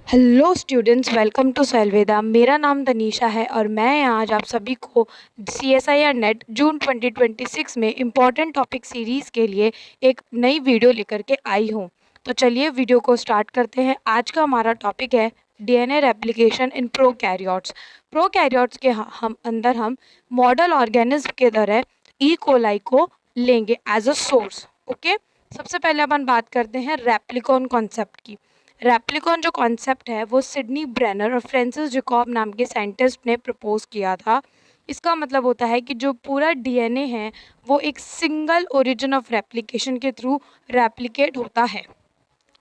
Hello students, welcome to सेलवेदा। मेरा नाम तनीषा है और मैं आज आप सभी को CSIR नेट जून 2026 में इम्पॉर्टेंट टॉपिक सीरीज़ के लिए एक नई वीडियो लेकर के आई हूँ। तो चलिए वीडियो को स्टार्ट करते हैं। आज का हमारा टॉपिक है DNA replication in prokaryotes. Prokaryotes के हम मॉडल ऑर्गेनिज्म के तरह ई कोलाई को लेंगे एज अ सोर्स। ओके, सबसे पहले अपन बात करते हैं रेप्लिकॉन कॉन्सेप्ट की। रेप्लिकॉन जो कॉन्सेप्ट है वो सिडनी ब्रेनर और फ्रांसिस जैकब नाम के साइंटिस्ट ने प्रपोज किया था। इसका मतलब होता है कि जो पूरा डीएनए है वो एक सिंगल ओरिजिन ऑफ रेप्लिकेशन के थ्रू रेप्लिकेट होता है।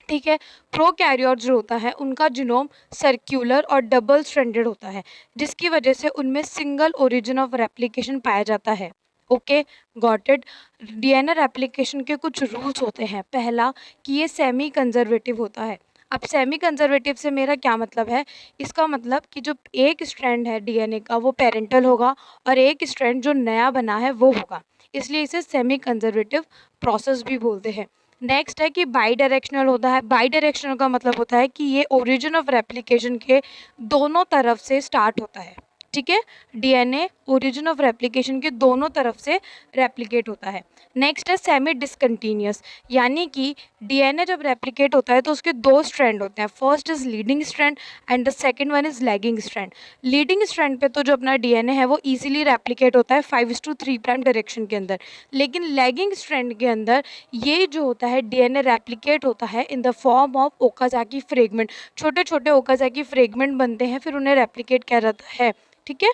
ठीक है, प्रोकैरियोट जो होता है उनका जीनोम सर्कुलर और डबल स्ट्रैंडेड होता है, जिसकी वजह से उनमें सिंगल ओरिजिन ऑफ रेप्लिकेशन पाया जाता है। Okay, got it. DNA replication के कुछ रूल्स होते हैं। पहला कि ये सेमी कंजर्वेटिव होता है। अब सेमी कंजर्वेटिव से मेरा क्या मतलब है? इसका मतलब कि जो एक स्ट्रैंड है डीएनए का वो पेरेंटल होगा और एक स्ट्रैंड जो नया बना है वो होगा, इसलिए इसे सेमी कंजर्वेटिव प्रोसेस भी बोलते हैं। नेक्स्ट है कि बाई डायरेक्शनल होता है। बाई डायरेक्शनल का मतलब होता है कि ये ओरिजिन ऑफ रेप्लिकेशन के दोनों तरफ से स्टार्ट होता है। ठीक है, डीएनए ओरिजिन ऑफ रेप्लिकेशन के दोनों तरफ से रेप्लिकेट होता है। नेक्स्ट है सेमी डिसकंटीन्यूअस, यानी कि डीएनए जब रेप्लिकेट होता है तो उसके दो स्ट्रैंड होते हैं। First is leading strand and the second one is lagging strand. Leading strand पे तो जो अपना डीएनए है वो इजीली रेप्लिकेट होता है 5:3' डायरेक्शन के अंदर, लेकिन लैगिंग स्ट्रैंड के अंदर ये जो होता है डीएनए रेप्लिकेट होता है in the form of Okazaki fragment. छोटे छोटे ओकाजाकी फ्रेगमेंट बनते हैं, फिर उन्हें रेप्लिकेट किया जाता है। ठीक है,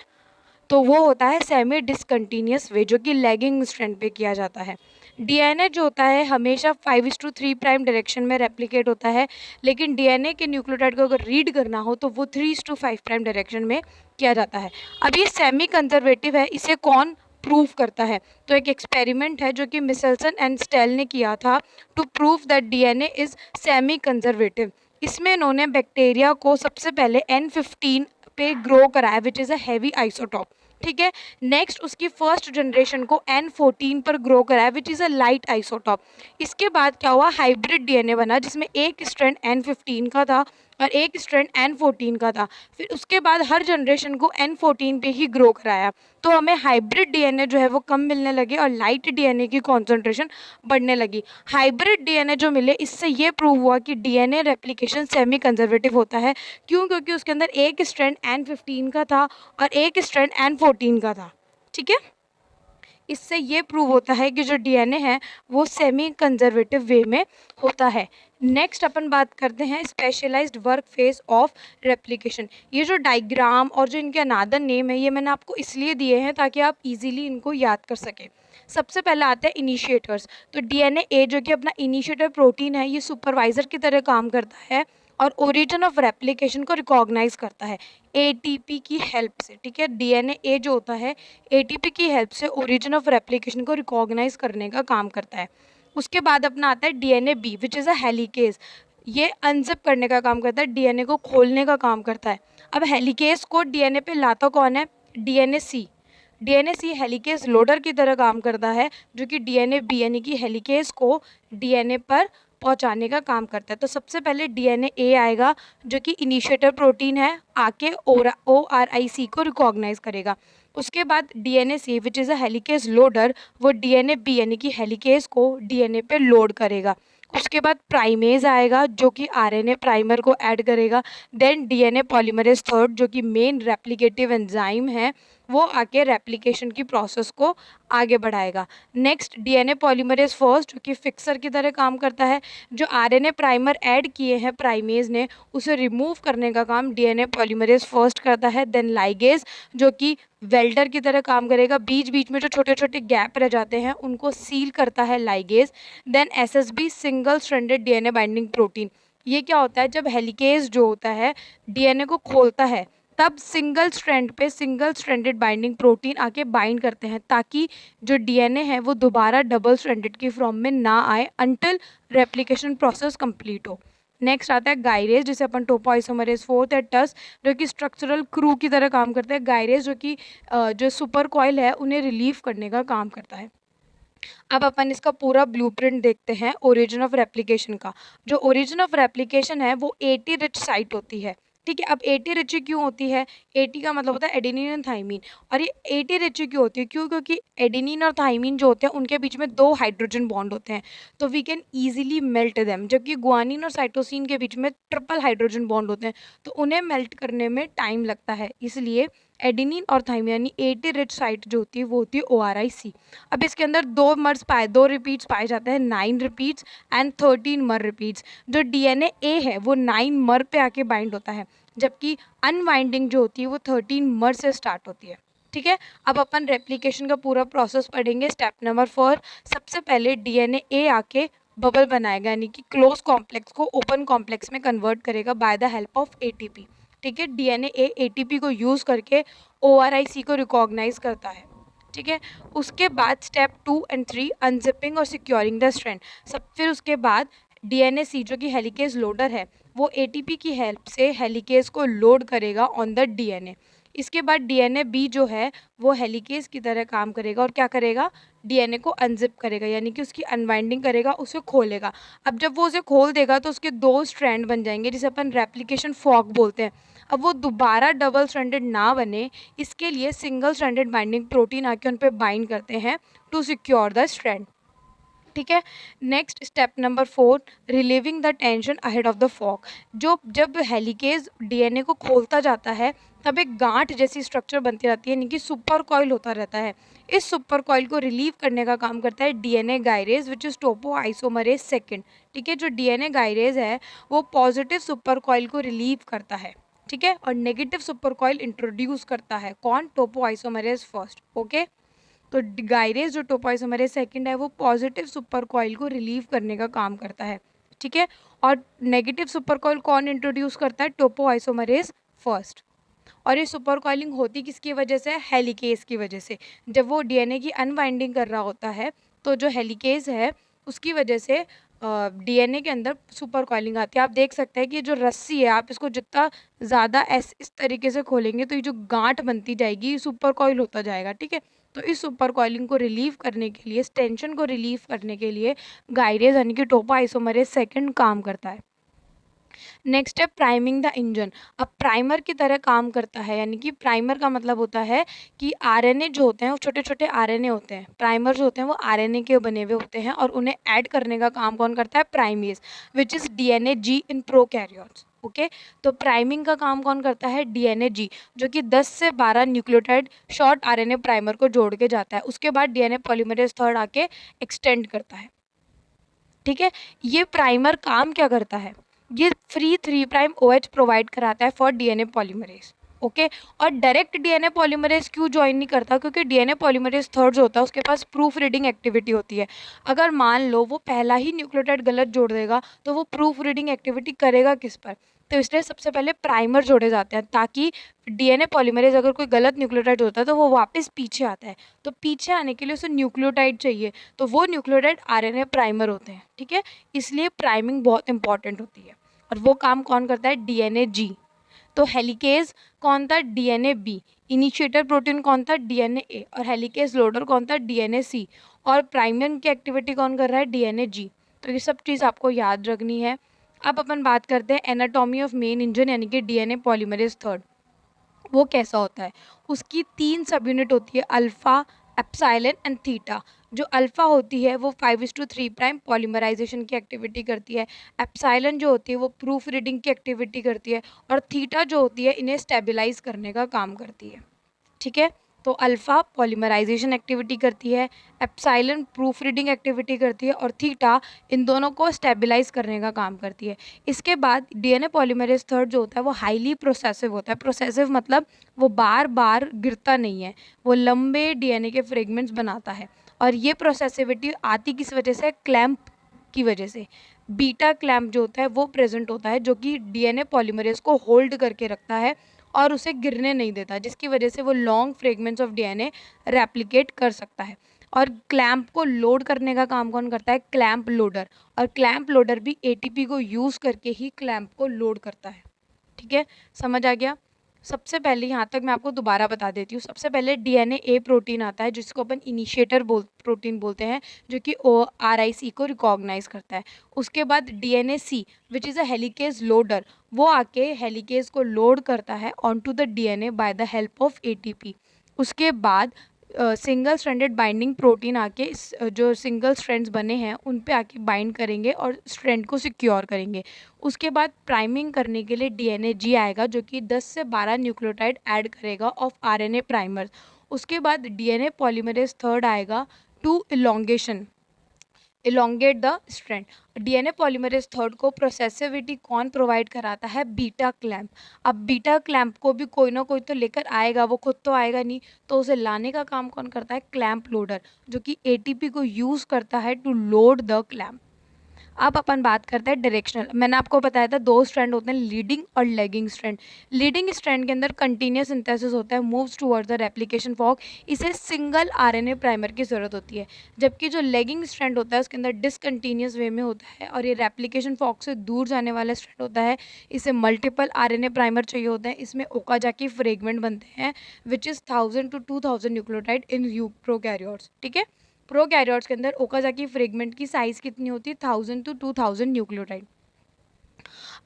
तो वो होता है सेमी डिसकंटीन्यूअस वे, जो कि लैगिंग स्ट्रैंड पे किया जाता है। डीएनए जो होता है हमेशा 5:3' डायरेक्शन में रेप्लिकेट होता है, लेकिन डीएनए के न्यूक्लियोटाइड को अगर रीड करना हो तो वो 3:5' डायरेक्शन में किया जाता है। अब ये सेमी कंजर्वेटिव है, इसे कौन प्रूव करता है? तो एक एक्सपेरिमेंट है जो कि मिसेल्सन एंड स्टेल ने किया था to prove that DNA is semi conservative. इसमें इन्होंने बैक्टीरिया को सबसे पहले N15 पे ग्रो कराया, विच इज़ अ हैवी आइसोटॉप। ठीक है, नेक्स्ट उसकी फर्स्ट जनरेशन को N14 पर ग्रो कराया, विच इज़ अ लाइट आइसोटॉप। इसके बाद क्या हुआ? हाइब्रिड डीएनए बना, जिसमें एक स्ट्रैंड N15 का था और एक स्ट्रैंड N14 का था। फिर उसके बाद हर जनरेशन को N14 पे ही ग्रो कराया, तो हमें हाइब्रिड डीएनए जो है वो कम मिलने लगे और लाइट डीएनए की कॉन्सेंट्रेशन बढ़ने लगी। हाइब्रिड डीएनए जो मिले, इससे ये प्रूव हुआ कि डीएनए रेप्लिकेशन सेमी कंजर्वेटिव होता है। क्यों? क्योंकि उसके अंदर एक स्ट्रैंड N15 का था और एक स्ट्रैंड N14 का था। ठीक है, इससे ये प्रूव होता है कि जो डीएनए है वो सेमी कंजर्वेटिव वे में होता है। नेक्स्ट अपन बात करते हैं specialised work phase of replication. ये जो डायग्राम और जो इनके अनादर नेम है ये मैंने आपको इसलिए दिए हैं ताकि आप इजीली इनको याद कर सकें। सबसे पहले आते हैं इनिशिएटर्स। तो डीएनए ए जो कि अपना इनिशिएटर प्रोटीन है, ये सुपरवाइजर की तरह काम करता है और ओरिजिन ऑफ रेप्लिकेशन को रिकॉग्नाइज करता है एटीपी की हेल्प से। ठीक है, डीएनए ए जो होता है एटीपी की हेल्प से ओरिजिन ऑफ रेप्लिकेशन को रिकॉग्नाइज करने का काम करता है। उसके बाद अपना आता है DNA B, which is a helicase. ये अनजिप करने का काम करता है, डीएनए को खोलने का काम करता है। अब हेलिकेज को डीएनए पे लाता कौन है? डीएनए सी। डीएनए सी हेलिकेज लोडर की तरह काम करता है, जो कि डीएनए बी यानी कि हेलिकेज को डीएनए पर पहुंचाने का काम करता है। तो सबसे पहले डीएनए ए आएगा जो कि इनिशिएटर प्रोटीन है, आके ORIC को रिकॉग्नाइज करेगा। उसके बाद DNA C which is a helicase loader, वो डीएनए बी यानी कि हेलिकेज को डीएनए पे लोड करेगा। उसके बाद प्राइमेज आएगा जो कि आरएनए प्राइमर को ऐड करेगा। देन डीएनए पॉलीमरेज थर्ड जो कि मेन रेप्लिकेटिव एंजाइम है, वो आके रेप्लिकेशन की प्रोसेस को आगे बढ़ाएगा। नेक्स्ट डीएनए पॉलीमरेज फर्स्ट जो कि फिक्सर की तरह काम करता है। जो आरएनए प्राइमर ऐड किए हैं प्राइमेज ने, उसे रिमूव करने का काम डीएनए पॉलीमरेज फर्स्ट करता है। देन लाइगेज जो कि वेल्डर की तरह काम करेगा, बीच बीच में जो छोटे छोटे गैप रह जाते हैं उनको सील करता है ligase. Then SSB single stranded DNA binding protein. ये क्या होता है? जब हेलिकेज जो होता है डीएनए को खोलता है तब सिंगल स्ट्रैंड पे सिंगल स्ट्रैंडेड बाइंडिंग प्रोटीन आके बाइंड करते हैं, ताकि जो डीएनए है वो दोबारा डबल स्ट्रैंडेड की फॉर्म में ना आए अंटिल रेप्लिकेशन प्रोसेस कंप्लीट हो। नेक्स्ट आता है गायरेज, जिसे अपन टोपोइसोमरेज फोर्थ है टस, जो कि स्ट्रक्चरल क्रू की तरह काम करता है। गायरेज जो कि जो सुपर कॉइल है उन्हें रिलीव करने का काम करता है। अब अपन इसका पूरा ब्लूप्रिंट देखते हैं ओरिजिन ऑफ रेप्लिकेशन का। जो ओरिजिन ऑफ रेप्लिकेशन है वो एटी रिच साइट होती है। ठीक है, अब एटी रिच क्यों होती है? एटी का मतलब होता है एडेनिन एंड थाइमीन। और ये एटी रिच क्यों होती है? क्यों? क्योंकि एडेनिन और थाइमीन जो होते हैं उनके बीच में दो हाइड्रोजन बॉन्ड होते हैं, तो we can easily melt them. जबकि गुआनिन और साइटोसिन के बीच में ट्रिपल हाइड्रोजन बॉन्ड होते हैं, तो उन्हें मेल्ट करने में टाइम लगता है। इसलिए एडेनिन और थाइमीन यानी एटी रिच साइट जो होती है वो होती है ORIC। अब इसके अंदर दो रिपीट्स पाए जाते हैं, 9 रिपीट्स एंड 13 मर रिपीट्स। जो DNA A है वो 9 मर पे आके बाइंड होता है, जबकि अनवाइंडिंग जो होती है वो 13 मर से स्टार्ट होती है। ठीक है, अब अपन रेप्लिकेशन का पूरा प्रोसेस पढ़ेंगे। स्टेप नंबर 4, सबसे पहले DNA A आके बबल बनाएगा, यानी कि क्लोज कॉम्प्लेक्स को ओपन कॉम्प्लेक्स में कन्वर्ट करेगा bye the help of ATP। ठीक है, DNA A ATP को यूज़ करके ORIC को रिकॉग्नाइज करता है। ठीक है, उसके बाद स्टेप 2 एंड 3, अनजिपिंग और सिक्योरिंग द स्ट्रैंड। फिर उसके बाद DNA C जो कि हेलिकेज लोडर है वो ATP की हेल्प से हेलिकेज को लोड करेगा ऑन द DNA। इसके बाद DNA B जो है वो हेलिकेज की तरह काम करेगा और क्या करेगा? DNA को अनजिप करेगा, यानी कि उसकी अनवाइंडिंग करेगा, उसे खोलेगा। अब जब वो उसे खोल देगा तो उसके दो स्ट्रैंड बन जाएंगे जिसे अपन रेप्लिकेशन फॉक बोलते हैं। अब वो दोबारा डबल स्ट्रैंडेड ना बने, इसके लिए सिंगल स्ट्रैंडेड बाइंडिंग प्रोटीन आके उन पे बाइंड करते हैं टू सिक्योर द स्ट्रैंड। ठीक है, next step number 4, relieving the tension ahead of the fork. जब हेलिकेज DNA को खोलता जाता है तब एक गांठ जैसी स्ट्रक्चर बनती रहती है, यानी कि सुपर कॉइल होता रहता है। इस सुपर कॉइल को रिलीव करने का काम करता है DNA gyrase which is topo isomerase second. ठीक है, जो DNA गायरेज है वो पॉजिटिव सुपर कॉइल को रिलीव करता है। ठीक है, और नेगेटिव सुपर कॉइल इंट्रोड्यूस करता है कौन? टोपो आइसोमरेज फर्स्ट। ओके, तो गायरेज जो टोपोआइसोमरेज सेकंड है वो पॉजिटिव सुपर कॉइल को रिलीव करने का काम करता है। ठीक है, और नेगेटिव सुपर कॉइल कौन इंट्रोड्यूस करता है? Topoisomerase first. और ये सुपर कॉइलिंग होती किसकी वजह से? हेलिकेज की वजह से। जब वो DNA की अनवाइंडिंग कर रहा होता है तो जो हेलिकेज है उसकी वजह से DNA के अंदर सुपर कॉइलिंग आती है। आप देख सकते हैं कि जो रस्सी है आप इसको जितना ज़्यादा इस तरीके से खोलेंगे तो ये जो गांठ बनती जाएगी सुपर कॉइल होता जाएगा। ठीक है, तो इस सुपर कॉइलिंग को रिलीव करने के लिए, इस टेंशन को रिलीव करने के लिए गायरेज यानी कि टोपो आइसोमरेज सेकंड काम करता है। नेक्स्ट है प्राइमिंग द इंजन। अब प्राइमर की तरह काम करता है, यानी कि प्राइमर का मतलब होता है कि RNA जो होते हैं वो छोटे छोटे RNA होते हैं। प्राइमर जो होते हैं वो RNA के बने हुए होते हैं और उन्हें ऐड करने का काम कौन करता है? Primase, which is DNA G in prokaryotes. Okay, तो प्राइमिंग का काम कौन करता है? DNA G, जो कि 10 से 12 न्यूक्लियोटाइड शॉर्ट RNA प्राइमर को जोड़ के जाता है। उसके बाद DNA पॉलीमरेज थर्ड आके एक्सटेंड करता है। ठीक है, ये प्राइमर काम क्या करता है? ये फ्री 3' OH प्रोवाइड कराता है फॉर DNA पॉलीमरेज। ओके, और डायरेक्ट DNA पॉलीमरेज क्यों ज्वाइन नहीं करता? क्योंकि DNA पॉलीमरेज थर्ड जो होता है उसके पास प्रूफ रीडिंग एक्टिविटी होती है। अगर मान लो वो पहला ही न्यूक्लियोटाइड गलत जोड़ देगा तो वो प्रूफ रीडिंग एक्टिविटी करेगा किस पर? तो इसलिए सबसे पहले प्राइमर जोड़े जाते हैं ताकि DNA पॉलीमरेज अगर कोई गलत न्यूक्लियोटाइड होता है तो वो वापस पीछे आता है। तो पीछे आने के लिए उसे न्यूक्लियोटाइड चाहिए, तो वो न्यूक्लियोटाइड RNA प्राइमर होते हैं। ठीक है, इसलिए प्राइमिंग बहुत इंपॉर्टेंट होती है। और वो काम कौन करता है? DNA G। तो हेलिकेज कौन था? DNA B। इनिशिएटर प्रोटीन कौन था? DNA A। और हेलिकेज लोडर कौन था? DNA C। और प्राइमिंग की एक्टिविटी कौन कर रहा है? DNA G। तो ये सब चीज़ आपको याद रखनी है। अब अपन बात करते हैं एनाटॉमी ऑफ मेन इंजन यानी कि DNA पॉलीमरेज थर्ड। वो कैसा होता है? उसकी 3 सब यूनिट होती है, अल्फ़ा, एप्सिलॉन एंड थीटा। जो अल्फ़ा होती है वो 5:3' पॉलीमराइजेशन की एक्टिविटी करती है। एप्सिलॉन जो होती है वो प्रूफ रीडिंग की एक्टिविटी करती है। और थीटा जो होती है इन्हें स्टेबलाइज करने का काम करती है। ठीक है, तो अल्फ़ा पॉलीमराइजेशन एक्टिविटी करती है, एप्सिलॉन प्रूफ रीडिंग एक्टिविटी करती है और थीटा इन दोनों को स्टेबलाइज करने का काम करती है। इसके बाद DNA पॉलीमरेज थर्ड जो होता है वो हाईली प्रोसेसिव होता है। प्रोसेसिव मतलब वो बार बार गिरता नहीं है, वो लंबे DNA के फ्रेगमेंट्स बनाता है। और ये प्रोसेसिविटी आती किस वजह से? क्लैम्प की वजह से। बीटा क्लैम्प जो होता है वो प्रेजेंट होता है जो कि DNA पॉलीमरेज को होल्ड करके रखता है और उसे गिरने नहीं देता, जिसकी वजह से वो long fragments of DNA replicate कर सकता है। और क्लैंप को लोड करने का काम कौन करता है? Clamp loader. और क्लैंप लोडर भी ATP को यूज़ करके ही क्लैंप को लोड करता है। ठीक है, समझ आ गया? सबसे पहले यहाँ तक मैं आपको दोबारा बता देती हूँ। सबसे पहले डीएनए ए प्रोटीन आता है जिसको अपन इनिशिएटर प्रोटीन बोलते हैं, जो कि आरआईसी को रिकॉग्नाइज करता है। उसके बाद DNA C which is a helicase loader, वो आके हेलिकेज को लोड करता है on to the DNA by the help of ATP. उसके बाद सिंगल स्ट्रैंडेड बाइंडिंग प्रोटीन आके जो सिंगल स्ट्रैंड्स बने हैं उन पे आके बाइंड करेंगे और स्ट्रैंड को सिक्योर करेंगे। उसके बाद प्राइमिंग करने के लिए डीएनए जी आएगा जो कि 10 से 12 न्यूक्लियोटाइड ऐड करेगा ऑफ आरएनए प्राइमर। उसके बाद डीएनए पॉलीमरेज थर्ड आएगा to elongate the strand. DNA polymerase third को प्रोसेसिविटी कौन प्रोवाइड कराता है? Beta clamp. अब बीटा क्लैंप को भी कोई ना कोई तो लेकर आएगा, वो खुद तो आएगा नहीं, तो उसे लाने का काम कौन करता है? क्लैंप लोडर, जो कि एटीपी को यूज़ करता है टू लोड द क्लैंप। अब अपन बात करते हैं डायरेक्शनल। मैंने आपको बताया था दो स्ट्रैंड होते हैं, लीडिंग और लेगिंग स्ट्रैंड। लीडिंग स्ट्रैंड के अंदर कंटिन्यूस सिंथेसिस होता है, moves towards the replication fork, इसे सिंगल आरएनए प्राइमर की ज़रूरत होती है। जबकि जो लेगिंग स्ट्रैंड होता है उसके अंदर डिसकंटिन्यूस वे में होता है और ये रेप्लिकेशन फॉर्क से दूर जाने वाला स्ट्रैंड होता है, इसे मल्टीपल आरएनए प्राइमर चाहिए होते हैं। इसमें ओकाजाकी फ्रेगमेंट बनते हैं which is 1000 to 2000 nucleotide in prokaryotes. ठीक है, प्रोकैरियोट्स के अंदर ओकाजाकी फ्रेगमेंट की साइज कितनी होती है? 1000 to 2000 न्यूक्लियोटाइड।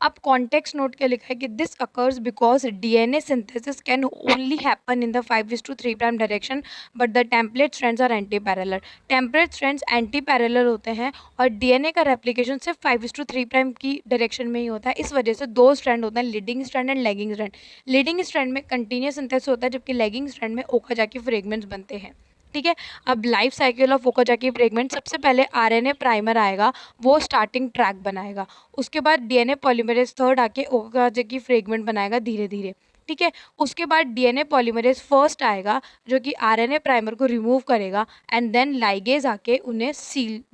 अब कॉन्टेक्स्ट नोट क्या लिखा है कि this occurs because DNA synthesis can only happen in the 5:3 prime direction but the template strands are antiparallel. Template strands antiparallel होते हैं और डीएनए का रेप्लिकेशन सिर्फ 5:3 प्राइम की डायरेक्शन में ही होता है। इस वजह से दो स्ट्रैंड होते हैं, leading strand and lagging strand. Leading strand में कंटिन्यूस सिंथेसिस होता है जबकि लेगिंग स्ट्रैंड में ओकाजाकी फ्रेगमेंट्स बनते हैं। ठीक है, अब life cycle of Okazaki fragment, सबसे पहले आरएनए प्राइमर आएगा, वो स्टार्टिंग ट्रैक बनाएगा। उसके बाद डीएनए पॉलीमरेज थर्ड आके ओकाजाकी फ्रेगमेंट बनाएगा धीरे धीरे। ठीक है, उसके बाद डीएनए पॉलीमरेज फर्स्ट आएगा जो कि आरएनए प्राइमर को रिमूव करेगा एंड देन लाइगेज आके उन्हें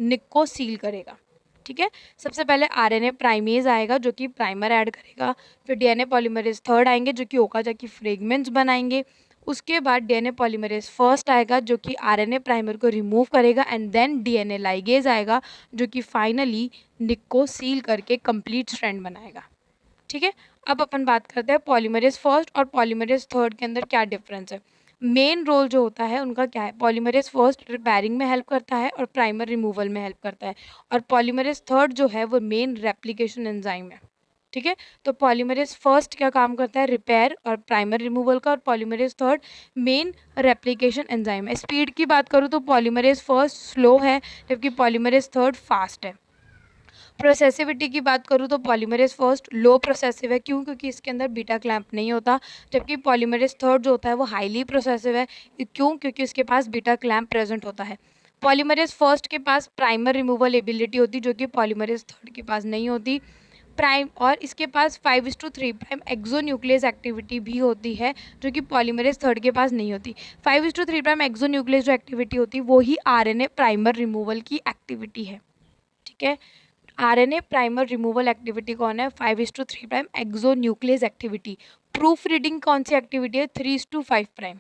निक को सील करेगा। ठीक है, सबसे पहले आरएनए प्राइमेज आएगा जो कि प्राइमर ऐड करेगा, फिर डीएनए पॉलीमरेज थर्ड आएंगे जो कि ओकाजाकी फ्रेगमेंट्स बनाएंगे। उसके बाद डीएनए पॉलीमरेज फर्स्ट आएगा जो कि आरएनए प्राइमर को रिमूव करेगा एंड देन डीएनए लाइगेज आएगा जो कि फाइनली निक को सील करके कंप्लीट स्ट्रैंड बनाएगा। ठीक है, अब अपन बात करते हैं पॉलीमरेज फर्स्ट और पॉलीमरेज थर्ड के अंदर क्या डिफरेंस है। मेन रोल जो होता है उनका क्या है? पॉलीमरेज फर्स्ट रिपेयरिंग में हेल्प करता है और प्राइमर रिमूवल में हेल्प करता है, और पॉलीमरेज थर्ड जो है वो मेन रेप्लिकेशन एंजाइम है। ठीक है, तो पॉलीमरेज फर्स्ट क्या काम करता है? रिपेयर और प्राइमर रिमूवल का, और polymerase third main replication enzyme है। स्पीड की बात करूँ तो पॉलीमरेज फर्स्ट स्लो है जबकि पॉलीमरेज थर्ड फास्ट है। प्रोसेसिविटी की बात करूँ तो पॉलीमरेज फर्स्ट लो प्रोसेसिव है, क्यों? क्योंकि इसके अंदर बीटा क्लैंप नहीं होता, जबकि पॉलीमरेज थर्ड जो होता है वो हाईली प्रोसेसिव है, क्यों? क्योंकि इसके पास बीटा क्लैंप प्रेजेंट होता है। पॉलीमरेज फर्स्ट के पास प्राइमर रिमूवल एबिलिटी होती जो कि पॉलीमरेज थर्ड के पास नहीं होती। प्राइम और इसके पास 5:3 प्राइम एक्सोन्यूक्लियस एक्टिविटी भी होती है जो कि पॉलीमरेज थर्ड के पास नहीं होती। 5:3 प्राइम एक्सोन्यूक्लियस जो एक्टिविटी होती है वो ही आरएनए प्राइमर रिमूवल की एक्टिविटी है। ठीक है, आरएनए प्राइमर रिमूवल एक्टिविटी कौन है? 5:3 prime exonuclease activity. Proof reading कौन सी एक्टिविटी है? 3:5 प्राइम।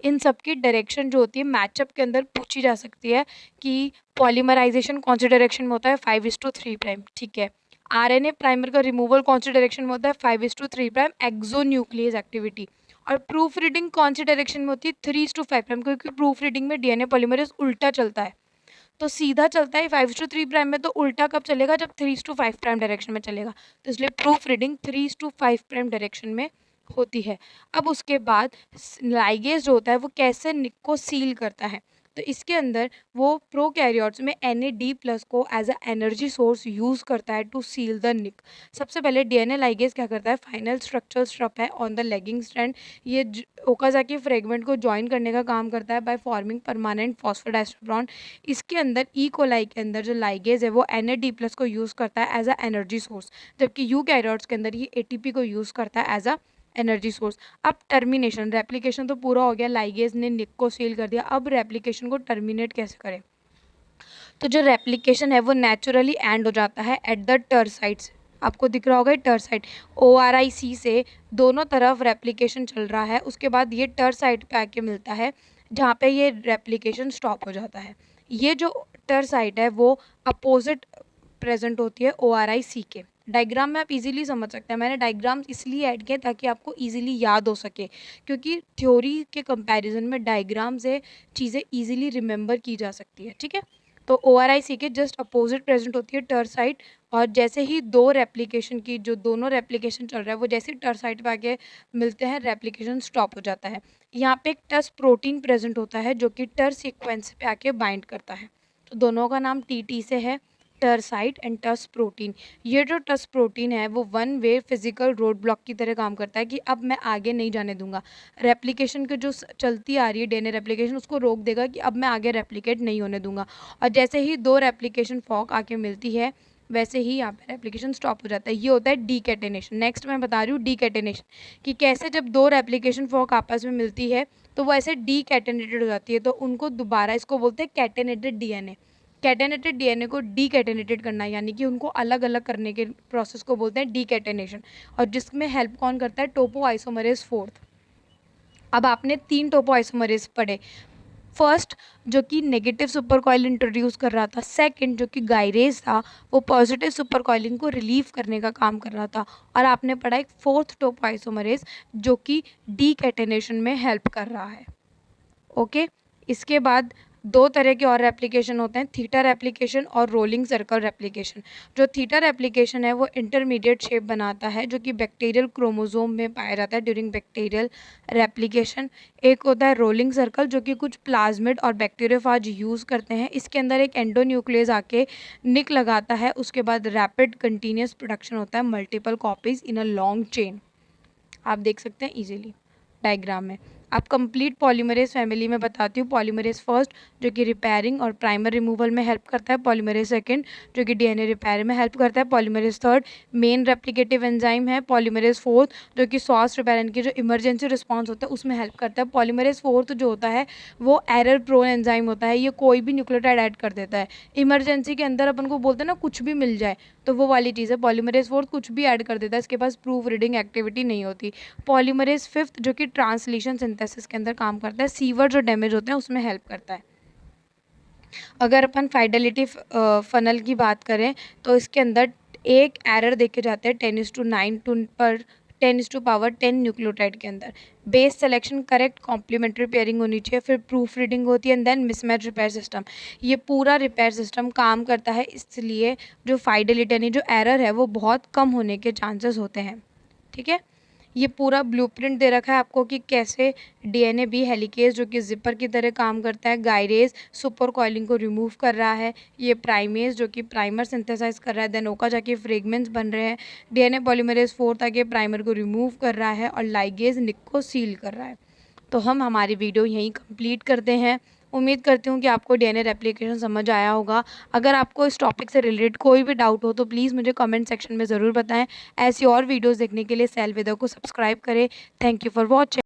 इन सब की डायरेक्शन जो होती है मैचअप के अंदर पूछी जा सकती है कि पॉलीमराइजेशन कौन सी डायरेक्शन में होता है? 5:3 प्राइम। ठीक है, आरएनए प्राइमर का रिमूवल कौन सी डायरेक्शन में होता है? 5:3 प्राइम एक्सोन्यूक्लियस एक्टिविटी। और प्रूफ रीडिंग कौन सी डायरेक्शन में होती है? 3:5 प्राइम, क्योंकि प्रूफ रीडिंग में डीएनए पॉलीमरेज उल्टा चलता है, तो सीधा चलता है 5:3 प्राइम में, तो उल्टा कब चलेगा? जब 3:5 प्राइम डायरेक्शन में चलेगा, तो इसलिए प्रूफ रीडिंग 3:5 प्राइम डायरेक्शन में होती है। अब उसके बाद लाइगेज जो होता है वो कैसे निक को सील करता है, तो इसके अंदर वो प्रोकैरियोट्स में NAD+ को as a energy source use करता है टू सील द निक। सबसे पहले डीएनए लाइगेज क्या करता है? फाइनल स्ट्रक्चरल स्टेप है ऑन द लेगिंग स्ट्रैंड, ये ओकाजाकी फ्रेगमेंट को ज्वाइन करने का काम करता है by forming permanent phosphodiester bond. इसके अंदर कोलाई के अंदर जो लाइगेज है वो NAD+ को यूज़ करता है एज अ एनर्जी सोर्स, जबकि यूकैरियोट्स के अंदर ये ATP को यूज़ करता है एज अ एनर्जी सोर्स। अब टर्मिनेशन, रेप्लिकेशन तो पूरा हो गया, लाइगेज ने निक को सील कर दिया, अब रेप्लिकेशन को टर्मिनेट कैसे करें? तो जो रेप्लिकेशन है वो नेचुरली एंड हो जाता है एट द टर साइट्स। आपको दिख रहा होगा टर साइट, ORIC से दोनों तरफ रेप्लिकेशन चल रहा है, उसके बाद ये टर साइट पे आके मिलता है जहाँ पे ये रेप्लिकेशन स्टॉप हो जाता है। ये जो टर साइट है वो अपोजिट प्रेजेंट होती है ORIC के। डायग्राम में आप इजीली समझ सकते हैं। मैंने डायग्राम इसलिए ऐड किया ताकि आपको इजीली याद हो सके, क्योंकि थ्योरी के कंपैरिजन में डायग्राम से चीज़ें इजीली रिमेंबर की जा सकती है। ठीक है, तो ORIC के जस्ट अपोजिट प्रेजेंट होती है टर साइट, और जैसे ही दो रेप्लिकेशन की जो दोनों रेप्लिकेशन चल रहा है वो जैसे ही टर साइट पे आके मिलते हैं रेप्लिकेशन स्टॉप हो जाता है। यहाँ पे एक टस प्रोटीन प्रेजेंट होता है जो कि टर सीक्वेंस पे आके बाइंड करता है। तो दोनों का नाम TT से है, टर साइट एंड टस प्रोटीन। ये जो टस प्रोटीन है वो one way physical road block की तरह काम करता है कि अब मैं आगे नहीं जाने दूंगा। रेप्लिकेशन के जो चलती आ रही है DNA रेप्लिकेशन, उसको रोक देगा कि अब मैं आगे रेप्लिकेट नहीं होने दूंगा। और जैसे ही दो रेप्लिकेशन फॉक आके मिलती है वैसे ही यहाँ पे रेप्लिकेशन स्टॉप हो जाता है। ये होता है डीकैटेनेशन। नेक्स्ट मैं बता रही हूँ डीकैटेनेशन, कि कैसे जब दो रेप्लिकेशन फॉक आपस में मिलती है तो वो ऐसे डीकैटेनेटेड हो जाती है, तो उनको दोबारा, इसको बोलते हैं कैटेनेटेड DNA। कैटेनेटेड DNA को डीकैटेनेटेड करना, यानी कि उनको अलग अलग करने के प्रोसेस को बोलते हैं डीकैटेनेशन। और जिसमें हेल्प कौन करता है? टोपो आइसोमरेज 4th। अब आपने 3 टोपो आइसोमरेज पढ़े। फर्स्ट जो कि नेगेटिव सुपर कॉइल इंट्रोड्यूस कर रहा था, सेकंड जो कि गायरेज था वो पॉजिटिव सुपर कॉइलिंग को रिलीव करने का काम कर रहा था, और आपने पढ़ा एक फोर्थ टोपो आइसोमरेज जो कि डीकैटेनेशन में हेल्प कर रहा है। ओके, इसके बाद दो तरह के और रेप्लिकेशन होते हैं, थीटा रेप्लिकेशन और रोलिंग सर्कल रेप्लिकेशन। जो थीटा रेप्लिकेशन है वो इंटरमीडिएट शेप बनाता है जो कि बैक्टीरियल क्रोमोसोम में पाया जाता है ड्यूरिंग बैक्टीरियल रेप्लिकेशन। एक होता है रोलिंग सर्कल जो कि कुछ प्लाज्मिड और बैक्टीरियोफाज यूज़ करते हैं। इसके अंदर एक एंडोन्यूक्लियस आके निक लगाता है, उसके बाद रैपिड कंटिन्यूस प्रोडक्शन होता है multiple copies in a long chain. आप देख सकते हैं इजीली डायग्राम में। आप कंप्लीट पॉलीमरेज फैमिली में बताती हूँ। पॉलीमरेज फर्स्ट जो कि रिपेयरिंग और प्राइमर रिमूवल में हेल्प करता है, पॉलीमरेज सेकंड जो कि DNA रिपेयर में हेल्प करता है, polymerase third main replicative enzyme है, पॉलीमरेज फोर्थ जो कि सॉस रिपेरेंट की जो इमरजेंसी रिस्पॉन्स होता है उसमें हेल्प करता है, पॉलीमरेज फोर्थ जो होता है वो एरर प्रोन एंजाइम होता है, ये कोई भी न्यूक्लियोटाइड ऐड कर देता है। इमरजेंसी के अंदर अपन को बोलते हैं ना कुछ भी मिल जाए, तो वो वाली चीज़ है। पॉलीमरेज फोर्थ कुछ भी ऐड कर देता है, इसके पास प्रूफ रीडिंग एक्टिविटी नहीं होती। पॉलीमरेज फिफ्थ जो कि ट्रांसलेशन सिंथेसिस के अंदर काम करता है, सीवर जो डैमेज होते हैं उसमें हेल्प करता है। अगर अपन फाइडेलिटी फनल की बात करें तो इसके अंदर एक एरर देखे जाते हैं 10:9 पर 10⁻10 न्यूक्लियोटाइड के अंदर। Base selection correct complementary pairing होनी चाहिए, फिर प्रूफ रीडिंग होती है and then mismatch repair system. ये पूरा रिपेयर सिस्टम काम करता है, इसलिए जो फाइडेलिटी यानी जो एरर है वो बहुत कम होने के चांसेस होते हैं। ठीक है, ये पूरा ब्लूप्रिंट दे रखा है आपको कि कैसे DNA बी हेलिकेज जो कि जिपर की तरह काम करता है, गायरेज सुपर कॉइलिंग को रिमूव कर रहा है, ये प्राइमेज जो कि प्राइमर सिंथेसाइज कर रहा है, देन ओका जाके फ्रेगमेंट्स बन रहे हैं, DNA पॉलीमरेज 4 आके प्राइमर को रिमूव कर रहा है और लाइगेज निक को सील कर रहा है। तो हम हमारी वीडियो यहीं कंप्लीट करते हैं। उम्मीद करती हूँ कि आपको DNA रेप्लिकेशन समझ आया होगा। अगर आपको इस टॉपिक से रिलेटेड कोई भी डाउट हो तो प्लीज़ मुझे कमेंट सेक्शन में ज़रूर बताएं। ऐसी और वीडियोस देखने के लिए सेल वेदा को सब्सक्राइब करें। Thank you for watching.